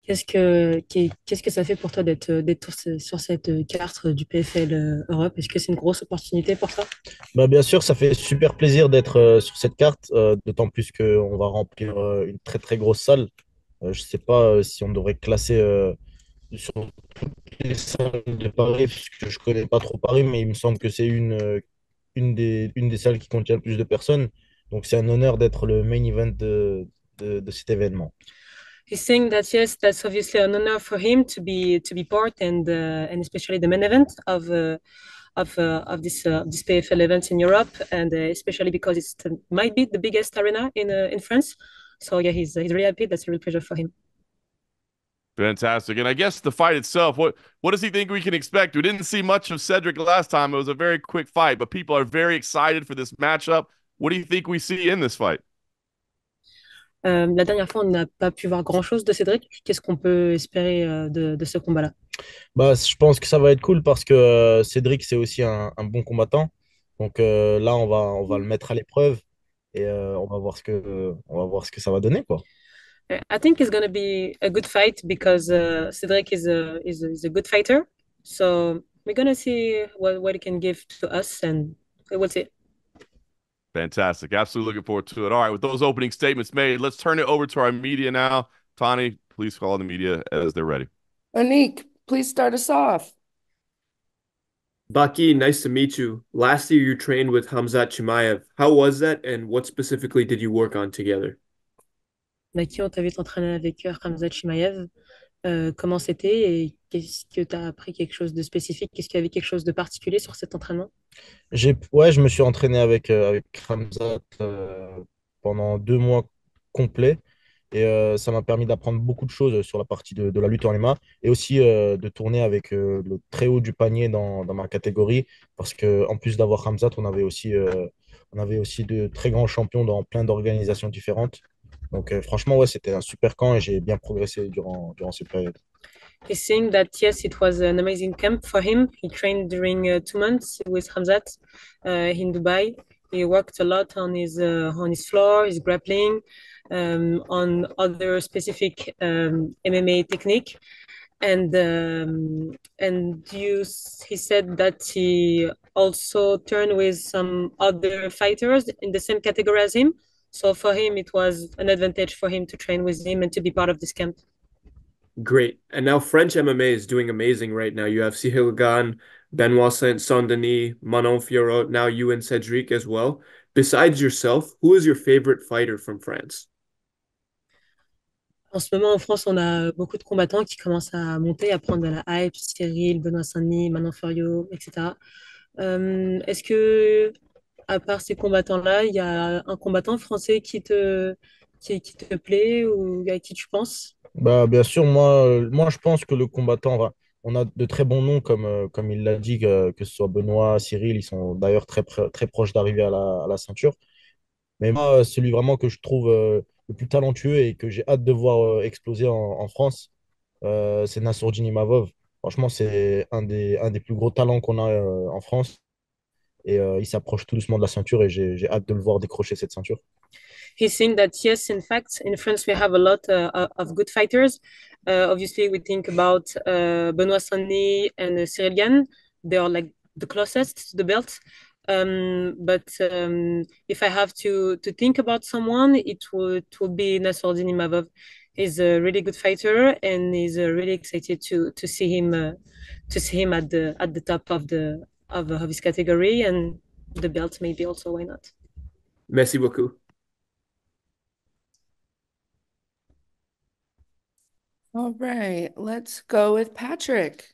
Qu'est-ce que ça fait pour toi d'être sur cette carte du PFL Europe? Est-ce que c'est une grosse opportunité pour toi? Bah, bien sûr, ça fait super plaisir d'être sur cette carte, d'autant plus qu'on va remplir une très très grosse salle. Je ne sais pas si on devrait classer sur les salles de Paris, puisque je ne connais pas trop Paris, mais il me semble que c'est une des salles qui contient le plus de personnes. Donc c'est un honneur d'être le main event de cet événement. He's saying that yes, that's obviously an honor for him to be part and especially the main event of this PFL event in Europe, and especially because it might be the biggest arena in France. So yeah, he's really happy. That's a real pleasure for him. Fantastic. And I guess the fight itself, what does he think we can expect? We didn't see much of Cedric last time. It was a very quick fight, but people are very excited for this matchup. What do you think we see in this fight? La dernière fois, on n'a pas pu voir grand-chose de Cédric. Qu'est-ce qu'on peut espérer de ce combat-là? Bah, je pense que ça va être cool parce que Cédric, c'est aussi un bon combattant. Donc là, on va le mettre à l'épreuve et on va voir ce que ça va donner, quoi. I think it's gonna be a good fight because Cedric is a good fighter. So we're gonna see what he can give to us, and we'll see. Fantastic. Absolutely looking forward to it. All right, with those opening statements made, let's turn it over to our media now. Tani, please call the media as they're ready. Anik, please start us off. Baki, nice to meet you. Last year you trained with Hamzat Chimaev. How was that, and what specifically did you work on together? Naki, on t'a vu t'entraîner avec Khamzat Chimaev. Comment c'était et qu'est-ce que tu as appris quelque chose de spécifique? Qu'est-ce qu'il y avait quelque chose de particulier sur cet entraînement? Ouais, je me suis entraîné avec Khamzat pendant 2 mois complets et ça m'a permis d'apprendre beaucoup de choses sur la partie de la lutte en MMA et aussi de tourner avec le très haut du panier dans ma catégorie parce que en plus d'avoir Khamzat, on avait aussi de très grands champions dans plein d'organisations différentes. Donc franchement, ouais, c'était un super camp et j'ai bien progressé durant cette période. He's saying that yes, it was an amazing camp for him. He trained during 2 months with Hamzat in Dubai. He worked a lot on his floor, his grappling, on other specific MMA technique, and he said that he also turned with some other fighters in the same category as him. So for him, it was an advantage for him to train with him and to be part of this camp. Great. And now French MMA is doing amazing right now. You have Cyril Gane, Benoit Saint-Denis, Manon Fiorot, now you and Cedric as well. Besides yourself, who is your favorite fighter from France? En ce moment, en France, on a beaucoup de combattants qui commencent à monter, à prendre de la hype, Cyril, Benoît Saint-Denis, Manon Furio, etc. Est-ce que, à part ces combattants-là, il y a un combattant français qui te plaît ou à qui tu penses? Bah, bien sûr, moi je pense que le combattant, on a de très bons noms comme il l'a dit, que ce soit Benoît, Cyril, ils sont d'ailleurs très proches d'arriver à la ceinture. Mais moi, celui vraiment que je trouve le plus talentueux et que j'ai hâte de voir exploser en France, c'est Nassourdine Imavov. Franchement, c'est un des plus gros talents qu'on a en France et il s'approche tout doucement de la ceinture et j'ai hâte de le voir décrocher cette ceinture. He's saying that yes, in fact, in France we have a lot of good fighters. Obviously, we think about Benoit Saint-Denis and Cyril Gane. They are like the closest to the belt. But if I have to think about someone, it would be Nassourdine Imavov. He's a really good fighter, and he's really excited to see him at the top of his category and the belt maybe also. Why not? Merci beaucoup. All right, let's go with Patrick.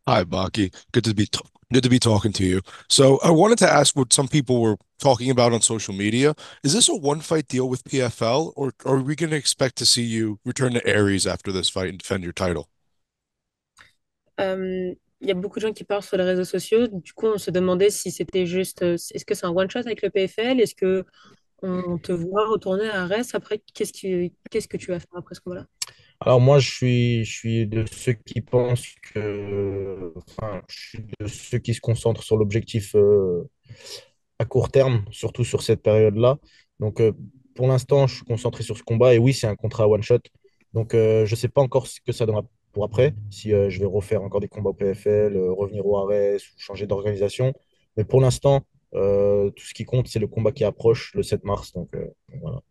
Hi, Baki. Good to be talking to you. So I wanted to ask what some people were talking about on social media. Is this a one fight deal with PFL, or are we going to expect to see you return to Aries after this fight and defend your title? Il y a beaucoup de gens qui parlent sur les réseaux sociaux. Du coup, on se demandait si c'était juste, est-ce que c'est un one-shot avec le PFL? Est-ce que on te voit retourner à Reims après? Qu'est-ce que tu vas faire après ce combat-là? Alors moi, je suis de ceux qui pensent enfin, je suis de ceux qui se concentrent sur l'objectif à court terme, surtout sur cette période-là. Donc pour l'instant, je suis concentré sur ce combat. Et oui, c'est un contrat one shot. Donc, je ne sais pas encore ce que ça donnera pour après, si je vais refaire encore des combats au PFL, revenir au ARES ou changer d'organisation. Mais pour l'instant, tout ce qui compte, c'est le combat qui approche le 7 mars. Donc, voilà.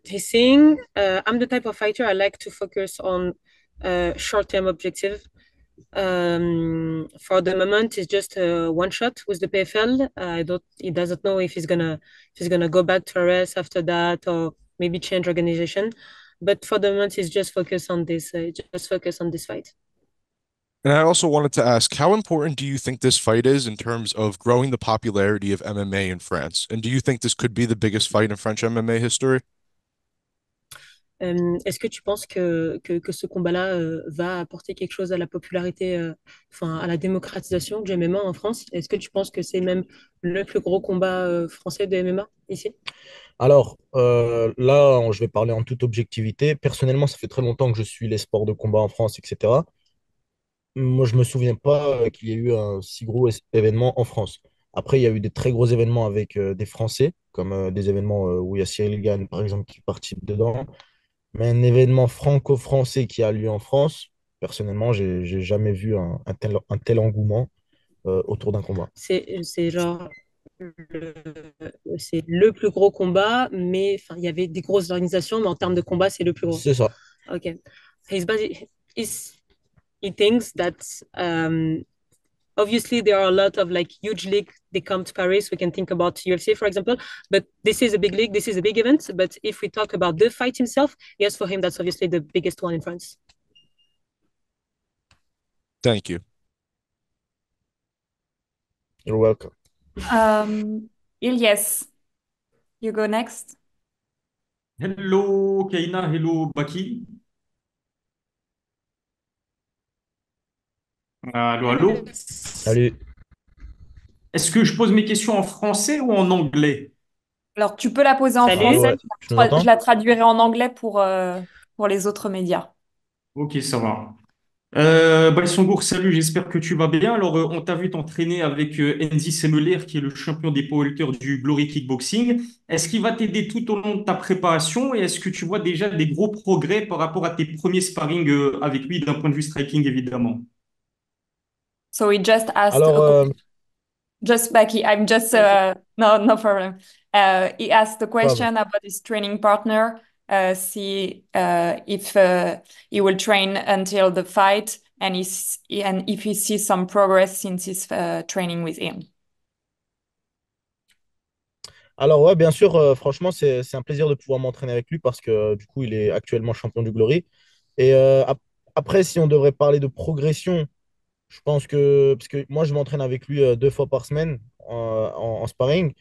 He's saying, I'm the type of fighter I like to focus on short-term objective. For the moment, it's just a one shot with the PFL. He doesn't know if he's gonna go back to RS after that or maybe change organization. But for the moment, he's just focused on this. Just focus on this fight. And I also wanted to ask, how important do you think this fight is in terms of growing the popularity of MMA in France? And do you think this could be the biggest fight in French MMA history? Est-ce que tu penses que ce combat-là va apporter quelque chose à la popularité, enfin à la démocratisation du MMA en France? Est-ce que tu penses que c'est même le plus gros combat français de MMA ici? Alors, là, je vais parler en toute objectivité. Personnellement, ça fait très longtemps que je suis les sports de combat en France, etc. Moi, je me souviens pas qu'il y ait eu un si gros événement en France. Après, il y a eu des très gros événements avec des Français, comme des événements où il y a Cyril Gane, par exemple, qui participe dedans. Mais un événement franco-français qui a lieu en France, personnellement, j'ai jamais vu un tel engouement autour d'un combat. C'est genre le, c'est le plus gros combat, mais enfin il y avait des grosses organisations, mais en termes de combat, c'est le plus gros. C'est ça. Ok. He's, he thinks that obviously there are a lot of like huge league they come to Paris. We can think about UFC, for example, but this is a big league, this is a big event. But if we talk about the fight himself, yes, for him that's obviously the biggest one in France. Thank you. You're welcome. Ilyes, you go next. Hello Kaina, hello Baki. Allô, allô. Salut. Est-ce que je pose mes questions en français ou en anglais? Alors, tu peux la poser en Salut. français, Ouais, tu nous entends? je la traduirai en anglais pour les autres médias. Ok, ça va. Songour, salut, j'espère que tu vas bien. Alors, on t'a vu t'entraîner avec Enzi Semeler, qui est le champion des powerlifters du Glory Kickboxing. Est-ce qu'il va t'aider tout au long de ta préparation et est-ce que tu vois déjà des gros progrès par rapport à tes premiers sparring avec lui d'un point de vue striking, évidemment? So he just asked, Alors, just Becky, I'm just, no problem. He asked the question about his training partner, see if he will train until the fight and if he sees some progress since his training with him. alors ouais, bien sûr, franchement, c'est un plaisir de pouvoir m'entraîner avec lui parce que du coup, il est actuellement champion du Glory. Et après, si on devrait parler de progression, je pense que, parce que moi, je m'entraîne avec lui 2 fois par semaine en sparring.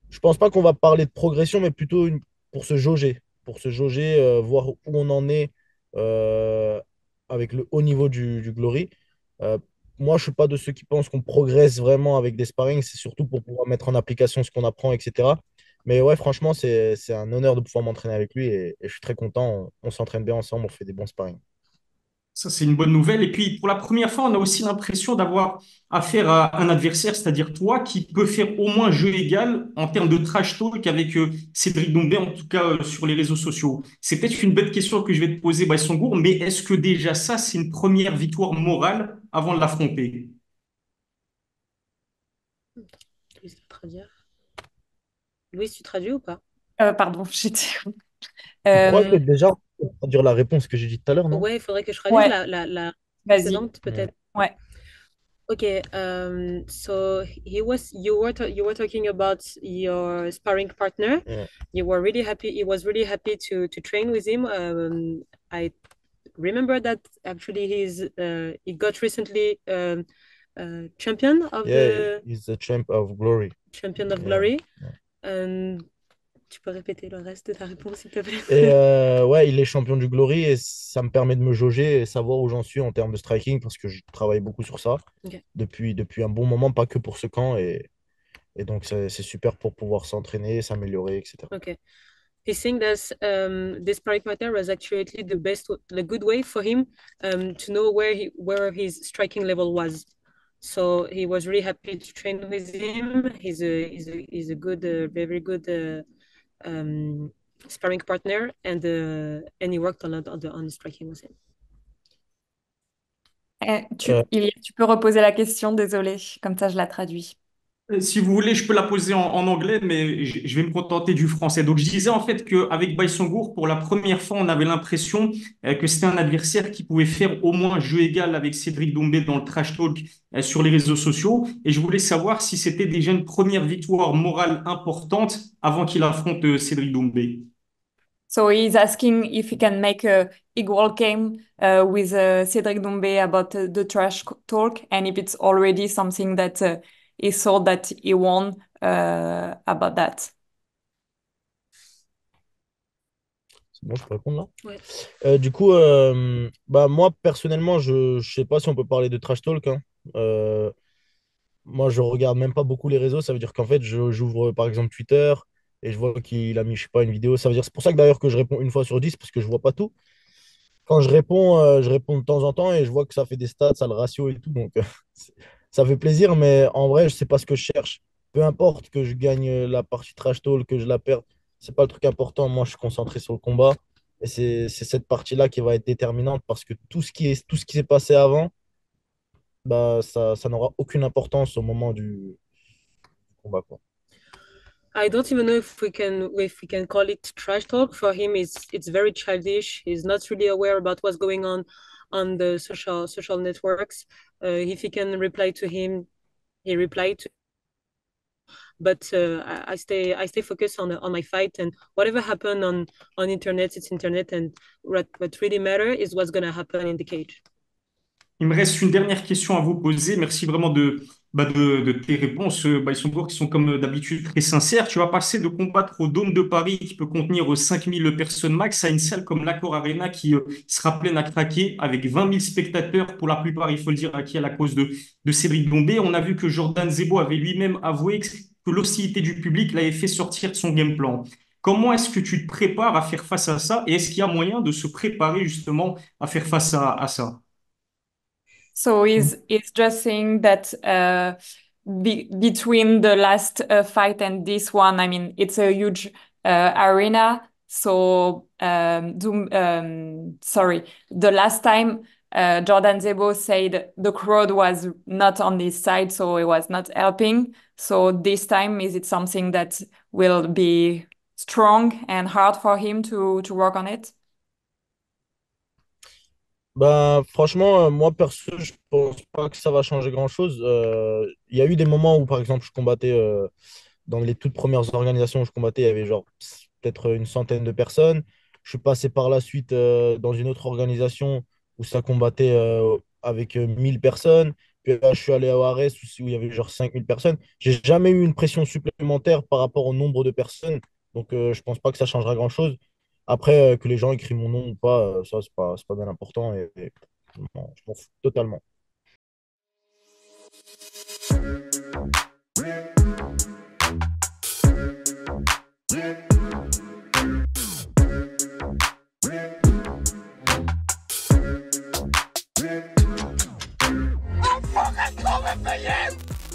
Je pense pas qu'on va parler de progression, mais plutôt pour se jauger. Pour se jauger, voir où on en est euh, avec le haut niveau du Glory. Euh, Moi, je suis pas de ceux qui pensent qu'on progresse vraiment avec des sparring. C'est surtout pour pouvoir mettre en application ce qu'on apprend, etc. Mais ouais, franchement, c'est un honneur de pouvoir m'entraîner avec lui et je suis très content. On s'entraîne bien ensemble, on fait des bons sparring. Ça, c'est une bonne nouvelle. Et puis, pour la première fois, on a aussi l'impression d'avoir affaire à un adversaire, c'est-à-dire toi, qui peut faire au moins jeu égal en termes de trash talk avec Cédric Doumbé, en tout cas sur les réseaux sociaux. C'est peut-être une bête question que je vais te poser, Songour, mais est-ce que déjà ça, c'est une première victoire morale avant de l'affronter? Louis, traduire. Louis, tu traduis ou pas? Pardon, j'étais... Je crois que déjà, on peut dire la réponse que j'ai dit tout à l'heure, non? Ouais, il faudrait que je traduise Ouais, la vas-y. précédente, peut-être. Ouais. Okay, so you were talking about your sparring partner. Yeah. You were really happy. He was really happy to train with him. I remember that actually he got recently champion of Yeah, he's the champ of Glory. champion of Yeah. Glory. Yeah. Tu peux répéter le reste de ta réponse, s'il te plaît? Et ouais, il est champion du Glory et ça me permet de me jauger et savoir où j'en suis en termes de striking parce que je travaille beaucoup sur ça Ok. depuis un bon moment, pas que pour ce camp. Et donc, c'est super pour pouvoir s'entraîner, s'améliorer, etc. Okay. He's saying that this sparring partner was actually the good way for him to know where his striking level was. So he was really happy to train with him. He's a good, very good sparring partner, and he worked a lot on the striking with him. Tu peux reposer la question, désolé, comme ça je la traduis. Si vous voulez, je peux la poser en anglais, mais je vais me contenter du français. Donc, je disais en fait qu'avec Baïsongour, pour la première fois, on avait l'impression que c'était un adversaire qui pouvait faire au moins jeu égal avec Cédric Doumbé dans le trash talk sur les réseaux sociaux. Et je voulais savoir si c'était déjà une première victoire morale importante avant qu'il affronte Cédric Doumbé. So he's asking if he can make a equal game with Cédric Doumbé about the trash talk, and if it's already something that he thought that he won about that. C'est bon, je peux répondre là? Ouais. Du coup, bah, moi, personnellement, je sais pas si on peut parler de trash talk, hein. Moi, je regarde même pas beaucoup les réseaux. Ça veut dire qu'en fait, j'ouvre par exemple Twitter et je vois qu'il a mis, je sais pas, une vidéo. Ça veut dire, c'est pour ça que d'ailleurs que je réponds une fois sur 10 parce que je vois pas tout. Quand je réponds de temps en temps et je vois que ça fait des stats, ça a le ratio et tout. Donc, ça fait plaisir, mais en vrai, je sais pas ce que je cherche. Peu importe que je gagne la partie trash talk, que je la perde, c'est pas le truc important. Moi, je suis concentré sur le combat. Et c'est cette partie-là qui va être déterminante parce que tout ce qui s'est passé avant, bah, ça n'aura aucune importance au moment du combat, quoi. I don't even know if we can call it trash talk. For him, it's very childish. He's not really aware about what's going on the social networks. If he can reply to him, he replied to. But I stay focused on my fight, and whatever happened on internet, it's internet, and what really matter is what's gonna happen in the cage. Il me reste une dernière question à vous poser. Merci vraiment de tes réponses, Baïsongour, qui sont comme d'habitude très sincères. Tu vas passer de combattre au Dôme de Paris, qui peut contenir 5000 personnes max, à une salle comme l'Accor Arena, qui sera pleine à craquer, avec 20 000 spectateurs, pour la plupart, il faut le dire, acquis à la cause de Cédric Doumbé. On a vu que Jordan Zebo avait lui-même avoué que l'hostilité du public l'avait fait sortir de son game plan. Comment est-ce que tu te prépares à faire face à ça? Et est-ce qu'il y a moyen de se préparer justement à faire face à ça? So he's just saying that between the last fight and this one, I mean, it's a huge arena. So sorry, the last time Jordan Zebo said the crowd was not on his side, so it was not helping. So this time, is it something that will be strong and hard for him to work on it? Bah, franchement, moi, perso, je pense pas que ça va changer grand-chose. Il y a eu des moments où, par exemple, je combattais dans les toutes premières organisations où je combattais, il y avait genre peut-être une centaine de personnes. Je suis passé par la suite dans une autre organisation où ça combattait avec 1000 personnes. Puis là, je suis allé à Ares où il y avait genre 5000 personnes. J'ai jamais eu une pression supplémentaire par rapport au nombre de personnes. Donc, je pense pas que ça changera grand-chose. Après, que les gens écrivent mon nom ou pas, ça, c'est pas bien important et non, je m'en fous totalement.